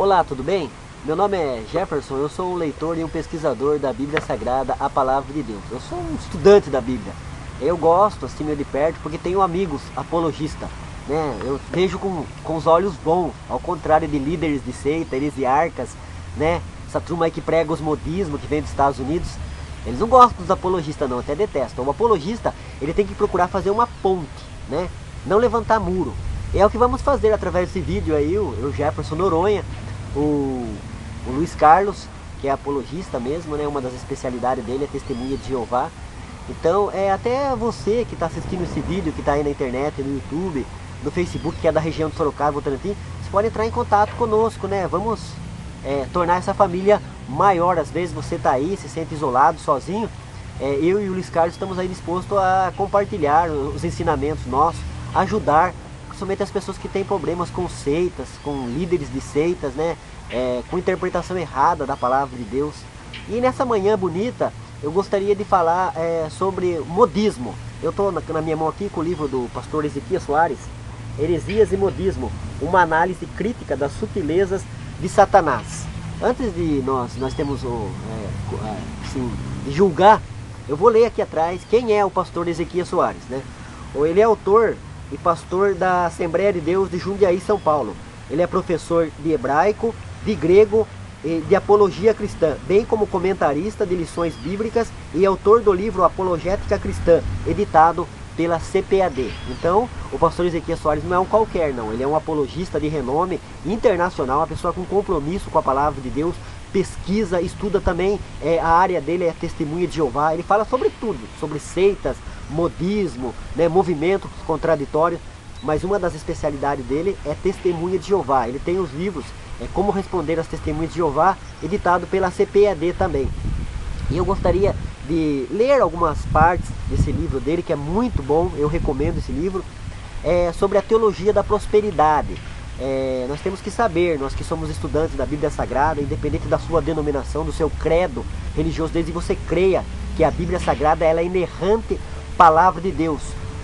Olá, tudo bem? Meu nome é Jefferson, eu sou um leitor e um pesquisador da Bíblia Sagrada, a Palavra de Deus. Eu sou um estudante da Bíblia. Eu gosto, assim, meio de perto, porque tenho amigos apologistas, né? Eu vejo com os olhos bons, ao contrário de líderes de seita, heresiarcas, né? Essa turma aí que prega os modismos, que vem dos Estados Unidos. Eles não gostam dos apologistas não, até detestam. O apologista, ele tem que procurar fazer uma ponte, né? Não levantar muro. E é o que vamos fazer através desse vídeo aí, o Jefferson Noronha, o Luiz Carlos, que é apologista mesmo, né? Uma das especialidades dele é testemunha de Jeová. Então, até você que está assistindo esse vídeo, que está aí na internet, no YouTube, no Facebook, que é da região de Sorocaba, Votorantim, você pode entrar em contato conosco, né? Vamos tornar essa família maior. Às vezes você está aí, se sente isolado, sozinho. Eu e o Luiz Carlos estamos aí dispostos a compartilhar os ensinamentos nossos, ajudar principalmente as pessoas que têm problemas com seitas, com líderes de seitas, né? Com interpretação errada da palavra de Deus. E nessa manhã bonita, eu gostaria de falar sobre modismo. Eu estou na minha mão aqui com o livro do pastor Ezequias Soares, Heresias e Modismo, uma análise crítica das sutilezas de Satanás. Antes de nós temos de julgar, eu vou ler aqui atrás quem é o pastor Ezequias Soares, né? Ele é autor e pastor da Assembleia de Deus de Jundiaí, São Paulo. Ele é professor de hebraico, de grego e de apologia cristã, bem como comentarista de lições bíblicas e autor do livro Apologética Cristã, editado pela CPAD. Então, o pastor Ezequias Soares não é um qualquer, não. Ele é um apologista de renome internacional, uma pessoa com compromisso com a palavra de Deus, pesquisa, estuda também, a área dele é testemunha de Jeová. Ele fala sobre tudo, sobre seitas, modismo, né, movimentos contraditórios, mas uma das especialidades dele é testemunha de Jeová. Ele tem os livros Como Responder às Testemunhas de Jeová, editado pela CPAD também. E eu gostaria de ler algumas partes desse livro dele, que é muito bom, eu recomendo esse livro, sobre a teologia da prosperidade. Nós temos que saber, nós que somos estudantes da Bíblia Sagrada, independente da sua denominação, do seu credo religioso, desde que você creia que a Bíblia Sagrada ela é inerrante palavra de Deus.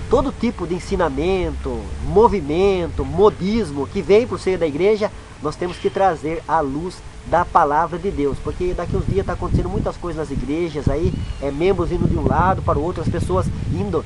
Todo tipo de ensinamento, movimento, modismo que vem por ser da igreja, nós temos que trazer à luz da palavra de Deus, porque daqui uns dias está acontecendo muitas coisas nas igrejas aí, membros indo de um lado para o outro, as pessoas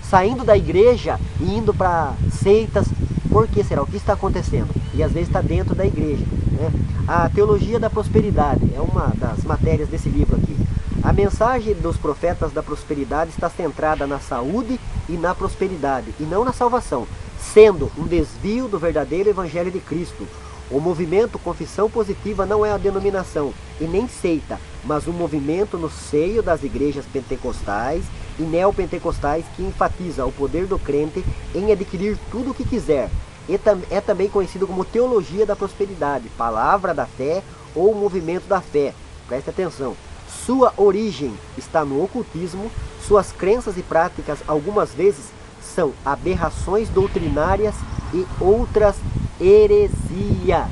saindo da igreja e indo para seitas. Por que será? O que está acontecendo? E às vezes está dentro da igreja, né? A teologia da prosperidade é uma das matérias desse livro aqui. A mensagem dos profetas da prosperidade está centrada na saúde e na prosperidade, e não na salvação, sendo um desvio do verdadeiro evangelho de Cristo. O movimento Confissão Positiva não é a denominação e nem seita, mas um movimento no seio das igrejas pentecostais e neopentecostais que enfatiza o poder do crente em adquirir tudo o que quiser. É também conhecido como teologia da prosperidade, palavra da fé ou movimento da fé. Preste atenção. Sua origem está no ocultismo, suas crenças e práticas algumas vezes são aberrações doutrinárias e outras heresias.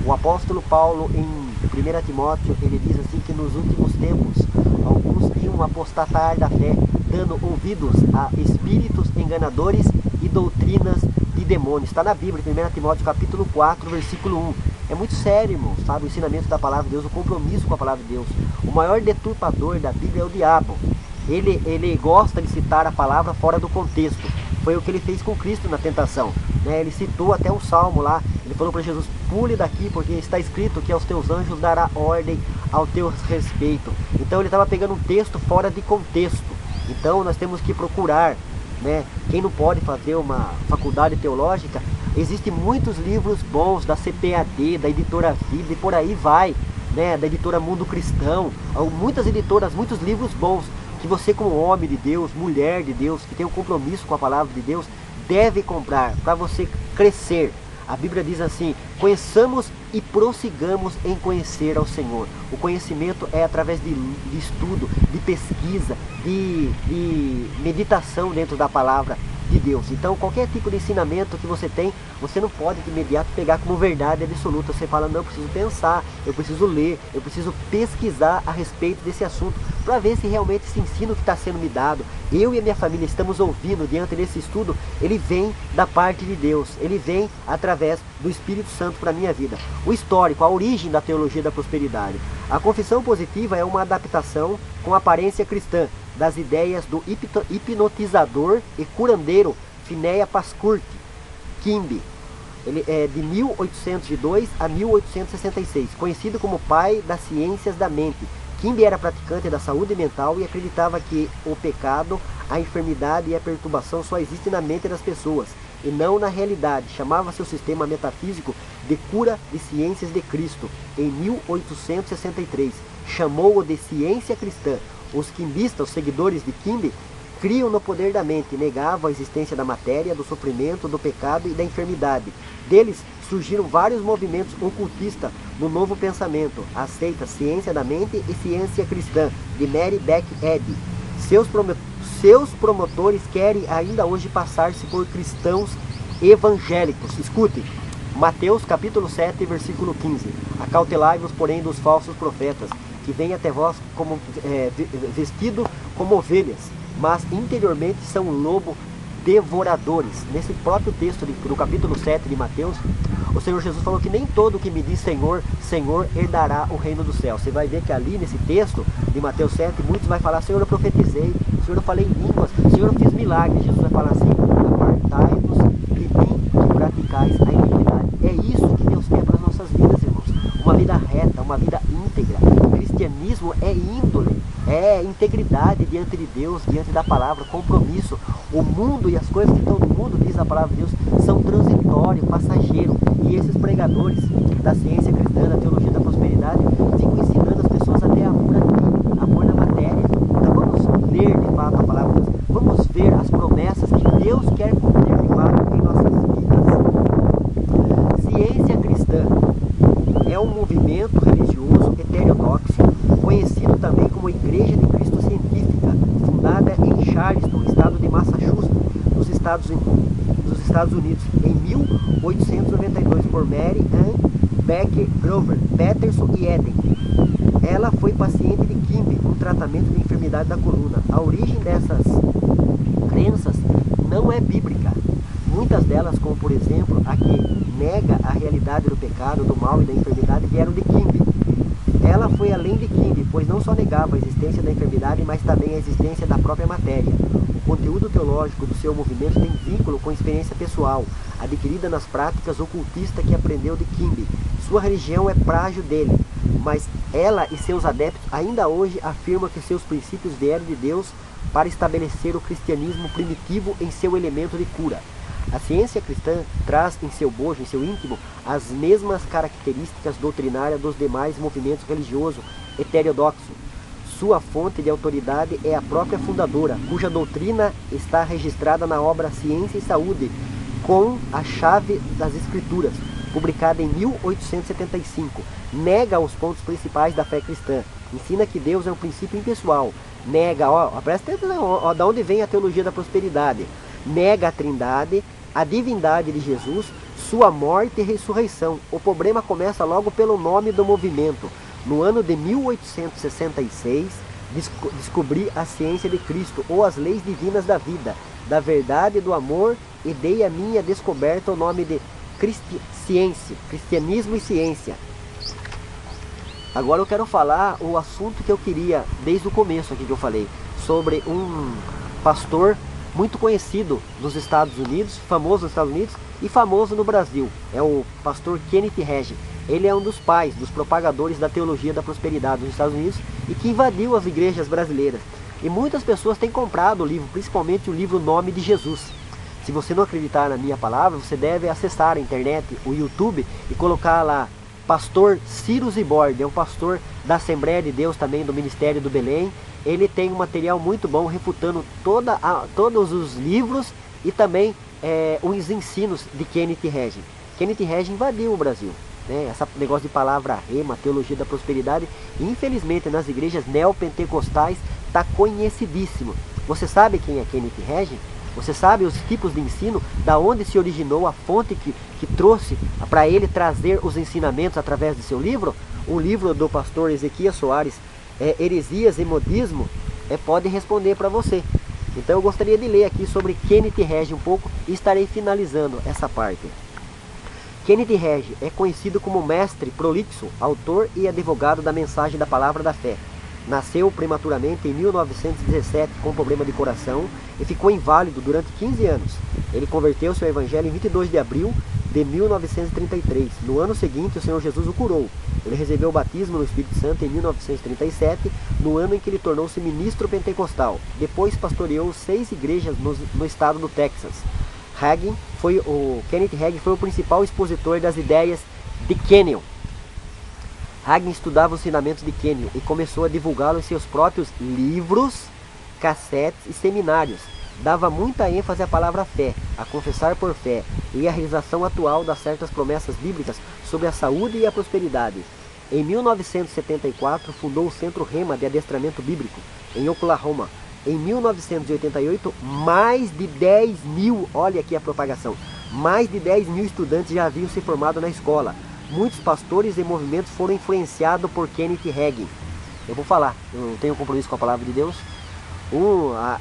O apóstolo Paulo, em 1 Timóteo, ele diz assim que nos últimos tempos alguns iam apostatar da fé, dando ouvidos a espíritos enganadores e doutrinas de demônios. Está na Bíblia, 1 Timóteo capítulo 4, versículo 1. É muito sério, irmão, sabe? O ensinamento da palavra de Deus, o compromisso com a palavra de Deus. O maior deturpador da Bíblia é o diabo. Ele gosta de citar a palavra fora do contexto. Foi o que ele fez com Cristo na tentação, né? Ele citou até um salmo lá. Ele falou para Jesus: pule daqui, porque está escrito que aos teus anjos dará ordem ao teu respeito. Então ele estava pegando um texto fora de contexto. Então nós temos que procurar, né? Quem não pode fazer uma faculdade teológica, existem muitos livros bons da CPAD, da editora Vida e por aí vai, né? Da editora Mundo Cristão, muitas editoras, muitos livros bons que você, como homem de Deus, mulher de Deus, que tem um compromisso com a palavra de Deus, deve comprar para você crescer. A Bíblia diz assim: conheçamos e prossigamos em conhecer ao Senhor. O conhecimento é através de estudo, de pesquisa, de meditação dentro da palavra de Deus. Então qualquer tipo de ensinamento que você tem, você não pode de imediato pegar como verdade absoluta. Você fala, não, eu preciso pensar, eu preciso ler, eu preciso pesquisar a respeito desse assunto, para ver se realmente esse ensino que está sendo me dado, eu e a minha família estamos ouvindo diante desse estudo, ele vem da parte de Deus, ele vem através do Espírito Santo para a minha vida. O histórico, a origem da teologia da prosperidade. A confissão positiva é uma adaptação com aparência cristã das ideias do hipnotizador e curandeiro Phineas Pascourt Kimby. Ele é de 1802 a 1866, conhecido como pai das ciências da mente. Kimby era praticante da saúde mental e acreditava que o pecado, a enfermidade e a perturbação só existem na mente das pessoas e não na realidade. Chamava seu sistema metafísico de cura de ciências de Cristo. Em 1863, chamou-o de ciência cristã. Os quimbistas, os seguidores de Kimby, criam no poder da mente, negavam a existência da matéria, do sofrimento, do pecado e da enfermidade. Deles surgiram vários movimentos ocultistas no novo pensamento, a seita Ciência da Mente e Ciência Cristã, de Mary Beck Eddy. Seus promotores querem ainda hoje passar-se por cristãos evangélicos. Escute, Mateus capítulo 7, versículo 15. Acautelai-vos, porém, dos falsos profetas, que vêm até vós como, vestido como ovelhas, mas interiormente são lobo devoradores. Nesse próprio texto do capítulo 7 de Mateus, o Senhor Jesus falou que nem todo que me diz Senhor, Senhor, herdará o reino do céu. Você vai ver que ali nesse texto de Mateus 7, muitos vai falar, Senhor, eu profetizei, Senhor, eu falei em línguas, Senhor, eu fiz milagres. Jesus vai falar assim, apartai-vos de mim que praticais a iniquidade. É isso que Deus quer para as nossas vidas, irmãos. Uma vida reta, uma vida íntegra. O cristianismo é índole, é integridade diante de Deus, diante da palavra, compromisso. O mundo e as coisas que estão no mundo, diz a palavra de Deus, são transitórios, passageiros. E esses pregadores da ciência cristã, da teologia da prosperidade, ficam ensinando as pessoas a ter amor aqui, amor na matéria. Então vamos ler de fato a palavra de Deus, vamos ver as promessas que Deus quer cumprir de fato em nossas vidas. Ciência cristã é um movimento religioso heterodoxo, conhecido também como Igreja de Cristo Científica, fundada em Charleston, estado de Massachusetts, nos Estados Unidos, em 1892, por Mary Ann Becker Grover, Peterson e Eden. Ela foi paciente de Kimby, um tratamento de enfermidade da coluna. A origem dessas crenças não é bíblica. Muitas delas, como por exemplo a que nega a realidade do pecado, do mal e da enfermidade, vieram de Kimby. Ela foi além de Kimby, pois não só negava a existência da enfermidade, mas também a existência da própria matéria. O conteúdo teológico do seu movimento tem vínculo com experiência pessoal, adquirida nas práticas ocultistas que aprendeu de Kimby. Sua religião é plágio dele, mas ela e seus adeptos ainda hoje afirmam que seus princípios vieram de Deus para estabelecer o cristianismo primitivo em seu elemento de cura. A ciência cristã traz em seu bojo, em seu íntimo, as mesmas características doutrinárias dos demais movimentos religiosos heterodoxos. Sua fonte de autoridade é a própria fundadora, cuja doutrina está registrada na obra Ciência e Saúde, com a chave das Escrituras, publicada em 1875. Nega os pontos principais da fé cristã. Ensina que Deus é um princípio impessoal. Nega, presta atenção, de onde vem a teologia da prosperidade. Nega a trindade, a divindade de Jesus, sua morte e ressurreição. O problema começa logo pelo nome do movimento. No ano de 1866, descobri a ciência de Cristo, ou as leis divinas da vida, da verdade e do amor, e dei a minha descoberta o nome de ciência, cristianismo e ciência. Agora eu quero falar o assunto que eu queria, desde o começo aqui que eu falei, sobre um pastor muito conhecido nos Estados Unidos, famoso nos Estados Unidos e famoso no Brasil. É o pastor Kenneth Hagin. Ele é um dos pais, dos propagadores da teologia da prosperidade nos Estados Unidos e que invadiu as igrejas brasileiras. E muitas pessoas têm comprado o livro, principalmente o livro Nome de Jesus. Se você não acreditar na minha palavra, você deve acessar a internet, o YouTube, e colocar lá Pastor Ciro Zibordi, é um pastor da Assembleia de Deus também, do Ministério do Belém. Ele tem um material muito bom, refutando todos os livros e também os ensinos de Kenneth Hagin. Kenneth Hagin invadiu o Brasil, né? Esse negócio de palavra rema, teologia da prosperidade, infelizmente nas igrejas neopentecostais está conhecidíssimo. Você sabe quem é Kenneth Hagin? Você sabe os tipos de ensino, da onde se originou a fonte que trouxe para ele trazer os ensinamentos através de seu livro? O livro do pastor Ezequias Soares, Heresias e Modismo, pode responder para você. Então eu gostaria de ler aqui sobre Kenneth Hagin um pouco e estarei finalizando essa parte. Kenneth Hagin é conhecido como mestre prolixo, autor e advogado da mensagem da palavra da fé. Nasceu prematuramente em 1917 com problema de coração e ficou inválido durante 15 anos. Ele converteu-se ao Evangelho em 22 de abril de 1933. No ano seguinte, o Senhor Jesus o curou. Ele recebeu o batismo no Espírito Santo em 1937, no ano em que ele tornou-se ministro pentecostal. Depois pastoreou 6 igrejas no estado do Texas. Kenneth Hagin foi o principal expositor das ideias de Kenyon. Hagin estudava os ensinamentos de Kenyon e começou a divulgá-lo em seus próprios livros, cassetes e seminários. Dava muita ênfase à palavra fé, a confessar por fé e à realização atual das certas promessas bíblicas sobre a saúde e a prosperidade. Em 1974, fundou o Centro Rema de Adestramento Bíblico, em Oklahoma. Em 1988, mais de 10 mil, olha aqui a propagação, mais de 10 mil estudantes já haviam se formado na escola. Muitos pastores e movimentos foram influenciados por Kenneth Hagin. Eu vou falar, eu não tenho compromisso com a palavra de Deus.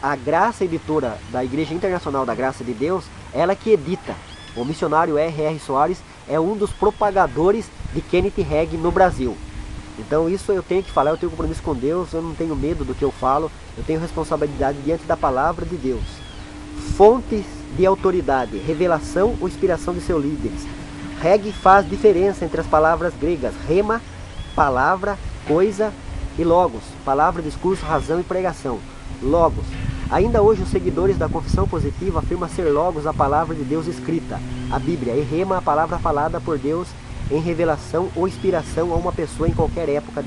A Graça Editora da Igreja Internacional da Graça de Deus, ela que edita. O missionário R.R. Soares é um dos propagadores de Kenneth Hagin no Brasil. Então isso eu tenho que falar, eu tenho compromisso com Deus, eu não tenho medo do que eu falo, eu tenho responsabilidade diante da palavra de Deus. Fontes de autoridade, revelação ou inspiração de seus líderes. Hagin faz diferença entre as palavras gregas rema, palavra, coisa, e logos, palavra, discurso, razão e pregação. Logos. Ainda hoje os seguidores da confissão positiva afirmam ser logos a palavra de Deus escrita, a Bíblia, e rema a palavra falada por Deus em revelação ou inspiração a uma pessoa em qualquer época.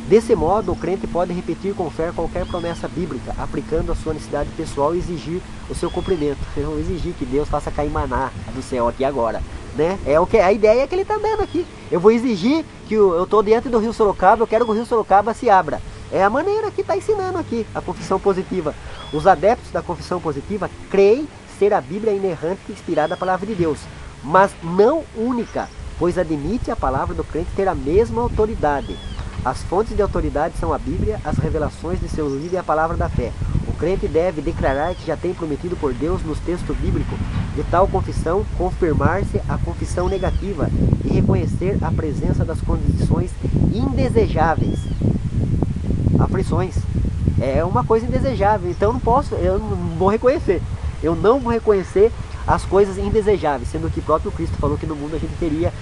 Desse modo, o crente pode repetir com fé qualquer promessa bíblica, aplicando a sua necessidade pessoal e exigir o seu cumprimento. Eu exigir que Deus faça cair maná do céu aqui agora, né? É o que a ideia que ele está dando aqui. Eu vou exigir que eu estou diante do Rio Sorocaba, eu quero que o Rio Sorocaba se abra. É a maneira que está ensinando aqui a confissão positiva. Os adeptos da confissão positiva creem ser a Bíblia inerrante e inspirada a palavra de Deus, mas não única, pois admite a palavra do crente ter a mesma autoridade. As fontes de autoridade são a Bíblia, as revelações de seu líder e a palavra da fé. O crente deve declarar que já tem prometido por Deus nos textos bíblicos. De tal confissão, confirmar-se a confissão negativa e reconhecer a presença das condições indesejáveis. Aflições. É uma coisa indesejável, então eu não vou reconhecer. Eu não vou reconhecer as coisas indesejáveis, sendo que o próprio Cristo falou que no mundo a gente teria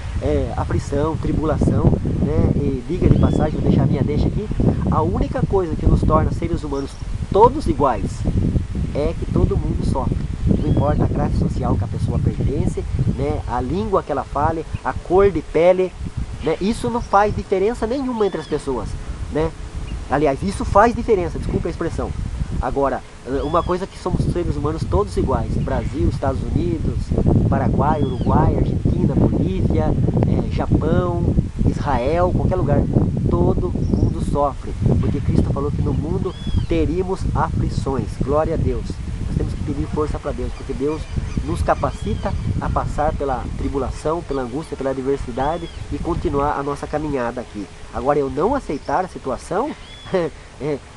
aflição, tribulação, né? E diga de passagem, vou deixar a minha deixa aqui, a única coisa que nos torna seres humanos todos iguais é que todo mundo sofre. Não importa a classe social que a pessoa pertence, né? A língua que ela fale, a cor de pele, né? Isso não faz diferença nenhuma entre as pessoas, né? Aliás, isso faz diferença, desculpe a expressão. Agora, uma coisa que somos seres humanos todos iguais. Brasil, Estados Unidos, Paraguai, Uruguai, Argentina, Bolívia, Japão, Israel, qualquer lugar. Todo mundo sofre. Porque Cristo falou que no mundo teríamos aflições. Glória a Deus. Nós temos que pedir força para Deus, porque Deus nos capacita a passar pela tribulação, pela angústia, pela adversidade e continuar a nossa caminhada aqui. Agora, eu não aceitar a situação...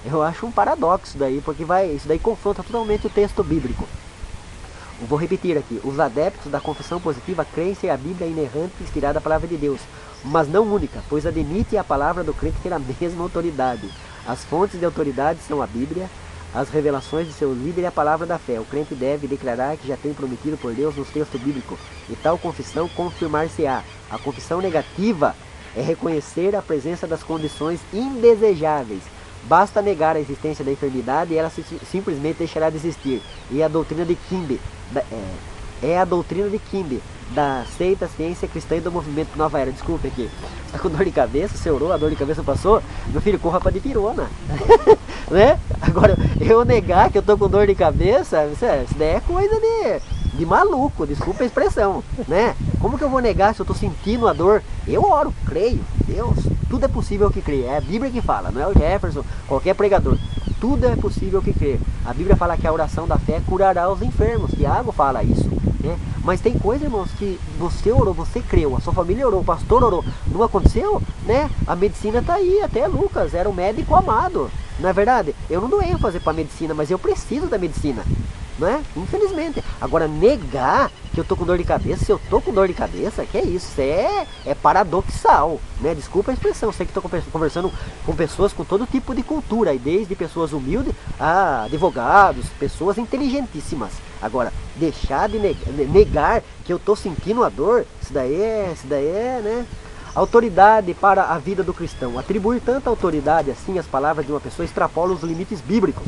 eu acho um paradoxo daí, porque isso daí confronta totalmente o texto bíblico. Eu vou repetir aqui: os adeptos da confissão positiva creem ser a Bíblia inerrante e inspirada a palavra de Deus, mas não única, pois admite a palavra do crente ter a mesma autoridade. As fontes de autoridade são a Bíblia, as revelações de seu líder e a palavra da fé. O crente deve declarar que já tem prometido por Deus nos textos bíblicos, e tal confissão confirmar-se-á. A confissão negativa é reconhecer a presença das condições indesejáveis. Basta negar a existência da enfermidade e ela simplesmente deixará de existir. E a doutrina de Kimbe a doutrina de Kimbe, da seita ciência cristã e do movimento Nova Era. Desculpe aqui, está com dor de cabeça, você orou, a dor de cabeça passou? Meu filho, corra para dipirona. Né? Agora, eu negar que eu tô com dor de cabeça, isso daí é coisa de maluco, desculpa a expressão, né? Como que eu vou negar se eu tô sentindo a dor? Eu oro, creio, Deus, tudo é possível que creia, é a Bíblia que fala, não é o Jefferson, qualquer pregador. tudo é possível que crer. A Bíblia fala que a oração da fé curará os enfermos. Tiago fala isso, né? Mas tem coisa, irmãos, que você orou, você creu, a sua família orou, o pastor orou, não aconteceu, né? A medicina está aí, até Lucas era um médico amado, não é verdade? Eu não dou ênfase para a medicina, mas eu preciso da medicina, né? Infelizmente. Agora, negar que eu tô com dor de cabeça, se eu tô com dor de cabeça, que é isso? Isso é paradoxal, né? Desculpa a expressão, sei que estou conversando com pessoas com todo tipo de cultura, e desde pessoas humildes a advogados, pessoas inteligentíssimas. Agora, deixar de negar que eu tô sentindo a dor, isso daí é, né? Autoridade para a vida do cristão. Atribuir tanta autoridade assim às palavras de uma pessoa extrapola os limites bíblicos.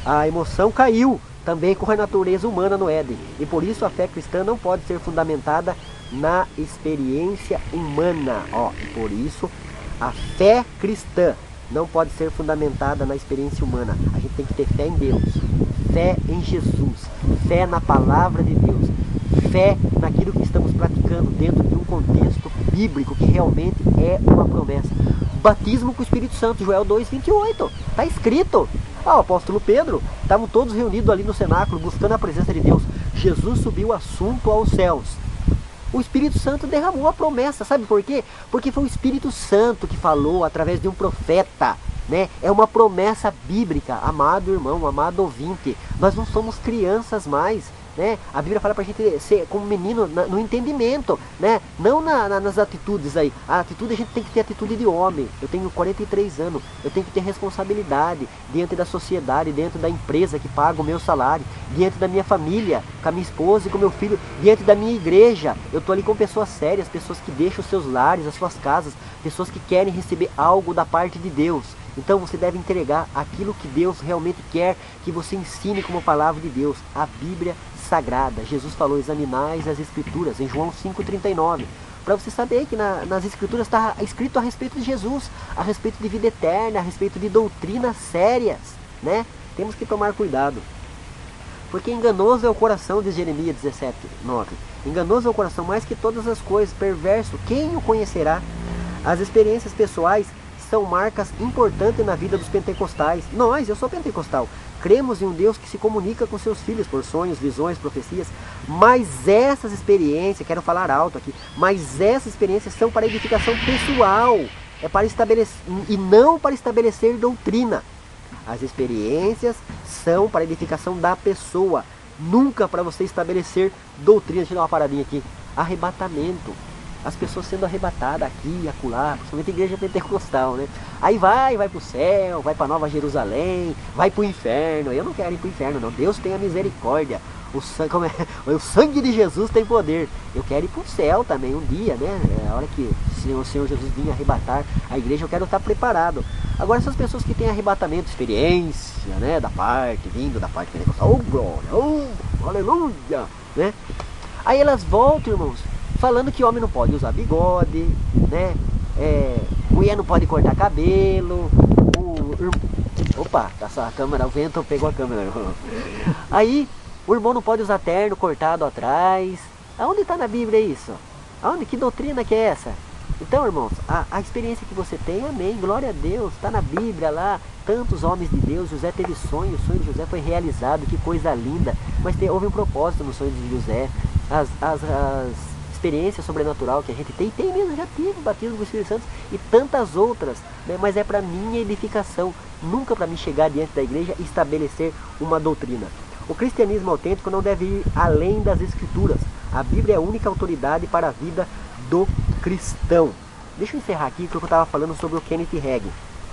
A emoção caiu também com a natureza humana no Éden, e por isso a fé cristã não pode ser fundamentada na experiência humana. E por isso a fé cristã não pode ser fundamentada na experiência humana. A gente tem que ter fé em Deus, fé em Jesus, fé na palavra de Deus, fé naquilo que estamos praticando dentro de um contexto bíblico que realmente é uma promessa. Batismo com o Espírito Santo, Joel 2:28, está escrito. O apóstolo Pedro, estavam todos reunidos ali no cenáculo, buscando a presença de Deus. Jesus subiu assunto aos céus. O Espírito Santo derramou a promessa, sabe por quê? Porque foi o Espírito Santo que falou através de um profeta, né? É uma promessa bíblica, amado irmão, amado ouvinte. Nós não somos crianças mais, né? A Bíblia fala para a gente ser como menino no entendimento, né? Não nas atitudes aí. A atitude, a gente tem que ter atitude de homem. Eu tenho 43 anos, eu tenho que ter responsabilidade diante da sociedade, dentro da empresa que paga o meu salário, diante da minha família, com a minha esposa e com o meu filho, diante da minha igreja. Eu estou ali com pessoas sérias, pessoas que deixam os seus lares, as suas casas, pessoas que querem receber algo da parte de Deus. Então você deve entregar aquilo que Deus realmente quer que você ensine como palavra de Deus, a Bíblia Sagrada. Jesus falou: examinais as Escrituras, em João 5:39. Para você saber que nas Escrituras está escrito a respeito de Jesus, a respeito de vida eterna, a respeito de doutrinas sérias, né? Temos que tomar cuidado. Porque enganoso é o coração, diz Jeremias 17:9. Enganoso é o coração mais que todas as coisas, perverso, quem o conhecerá? As experiências pessoais são marcas importantes na vida dos pentecostais. Eu sou pentecostal. Cremos em um Deus que se comunica com seus filhos por sonhos, visões, profecias. Mas essas experiências, quero falar alto aqui, mas essas experiências são para edificação pessoal. É para estabelecer, e não para estabelecer doutrina. As experiências são para edificação da pessoa, nunca para você estabelecer doutrina. Deixa eu dar uma paradinha aqui. Arrebatamento. As pessoas sendo arrebatadas aqui e acolá, principalmente a igreja pentecostal, né? Aí vai para o céu, vai para Nova Jerusalém, vai para o inferno. Eu não quero ir para o inferno, não. Deus tenha misericórdia. O sangue de Jesus tem poder. Eu quero ir para o céu também um dia, né? A hora que o Senhor Jesus vir arrebatar a igreja, eu quero estar preparado. Agora, essas pessoas que têm arrebatamento, experiência, né? Vindo da parte pentecostal, glória, aleluia, né? Aí elas voltam, irmãos, falando que homem não pode usar bigode, né? Mulher não pode cortar cabelo. Opa, essa câmera, o vento pegou a câmera. Aí, o irmão não pode usar terno cortado atrás. Aonde está na Bíblia isso? Aonde? Que doutrina que é essa? Então, irmãos, a experiência que você tem, amém, glória a Deus, está na Bíblia lá. Tantos homens de Deus, José teve sonho, o sonho de José foi realizado, que coisa linda. Mas houve um propósito no sonho de José. As experiência sobrenatural que a gente tem mesmo, já tive batismo com o Espírito Santo e tantas outras, né? Mas é para minha edificação, nunca para mim chegar diante da igreja e estabelecer uma doutrina. O cristianismo autêntico não deve ir além das Escrituras. A Bíblia é a única autoridade para a vida do cristão. Deixa eu encerrar aqui, porque eu estava falando sobre o Kenneth Hagin,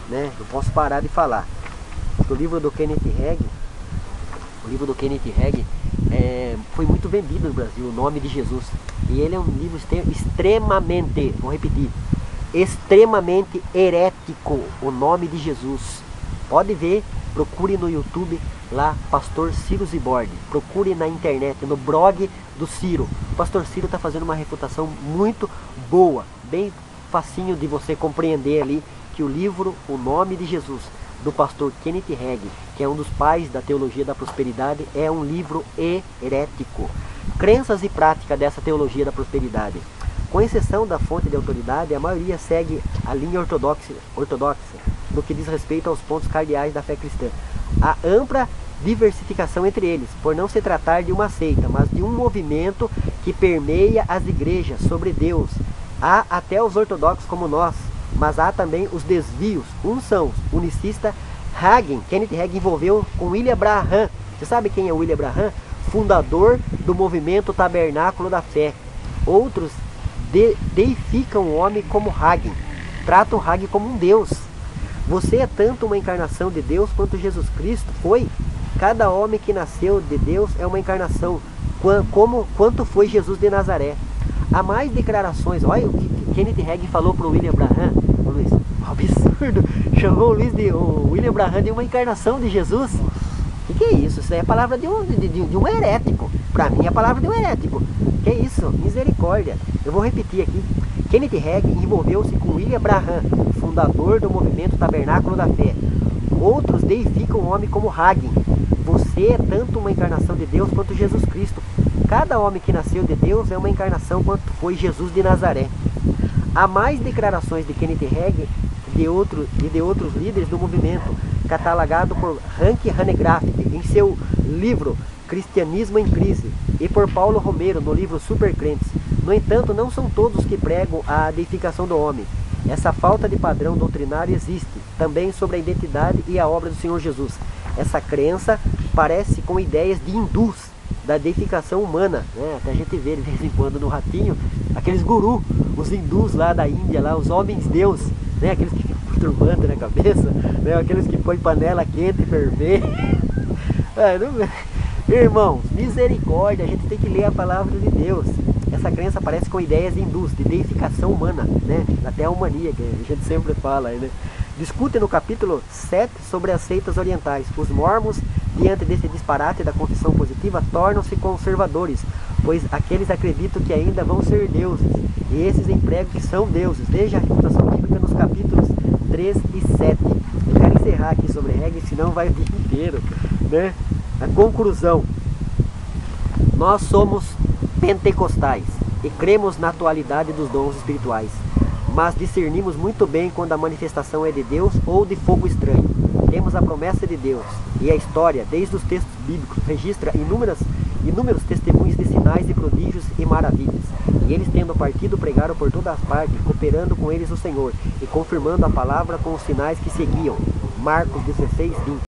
né? Não posso parar de falar. O livro do Kenneth Hagin foi muito vendido no Brasil, O Nome de Jesus. E ele é um livro extremamente, vou repetir, extremamente herético, O Nome de Jesus. Pode ver, procure no YouTube lá, Pastor Ciro Zibordi. Procure na internet, no blog do Ciro. O Pastor Ciro está fazendo uma refutação muito boa, bem facinho de você compreender ali, que o livro O Nome de Jesus, do pastor Kenneth Hagin, que é um dos pais da teologia da prosperidade, é um livro herético. Crenças e prática dessa teologia da prosperidade. Com exceção da fonte de autoridade, a maioria segue a linha ortodoxa no que diz respeito aos pontos cardeais da fé cristã. Há ampla diversificação entre eles, por não se tratar de uma seita, mas de um movimento que permeia as igrejas sobre Deus. Há até os ortodoxos como nós, mas há também os desvios. Uns são o unicista Hagin. Kenneth Hagin envolveu com William Branham. Você sabe quem é William Branham? Fundador do movimento Tabernáculo da Fé. Outros deificam o homem como Hagin, tratam Hagin como um Deus. Você é tanto uma encarnação de Deus quanto Jesus Cristo foi. Cada homem que nasceu de Deus é uma encarnação, quanto foi Jesus de Nazaré. Há mais declarações. Olha o que Kenneth Hagin falou para o William Branham. Ô Luiz, absurdo. Chamou o William Branham de uma encarnação de Jesus. O que é isso? Isso é a palavra de um herético. Para mim é a palavra de um herético. Que é isso? Misericórdia. Eu vou repetir aqui. Kenneth Hagin envolveu-se com William Branham, fundador do movimento Tabernáculo da Fé. Outros deificam o homem como Hagin. Você é tanto uma encarnação de Deus quanto Jesus Cristo. Cada homem que nasceu de Deus é uma encarnação quanto foi Jesus de Nazaré. Há mais declarações de Kenneth Hagin e de outros líderes do movimento, catalogado por Hank Hanegraaff em seu livro Cristianismo em Crise, e por Paulo Romero no livro Supercrentes. No entanto, não são todos que pregam a deificação do homem. Essa falta de padrão doutrinário existe também sobre a identidade e a obra do Senhor Jesus. Essa crença parece com ideias de hindus, da deificação humana, né? Até a gente vê de vez em quando no Ratinho, aqueles gurus, os hindus lá da Índia, lá, os homens-deus, né? Aqueles que ficam com turbante na cabeça, né? Aqueles que põem panela quente e ferver. Irmãos, misericórdia, a gente tem que ler a palavra de Deus. Essa crença parece com ideias hindus, de deificação humana, né? Até a humania, que a gente sempre fala, né? Discute no capítulo 7 sobre as seitas orientais. Os mormons, diante desse disparate da confissão positiva, tornam-se conservadores, pois aqueles acreditam que ainda vão ser deuses, e esses empregam que são deuses. Veja a refutação bíblica nos capítulos 3 e 7. Eu quero encerrar aqui sobre Hagin, senão vai o dia inteiro, né? A conclusão: nós somos pentecostais e cremos na atualidade dos dons espirituais, mas discernimos muito bem quando a manifestação é de Deus ou de fogo estranho. Temos a promessa de Deus, e a história, desde os textos bíblicos, registra inúmeros testemunhos de sinais e prodígios e maravilhas. E eles, tendo partido, pregaram por todas as partes, cooperando com eles o Senhor, e confirmando a palavra com os sinais que seguiam. Marcos 16:20.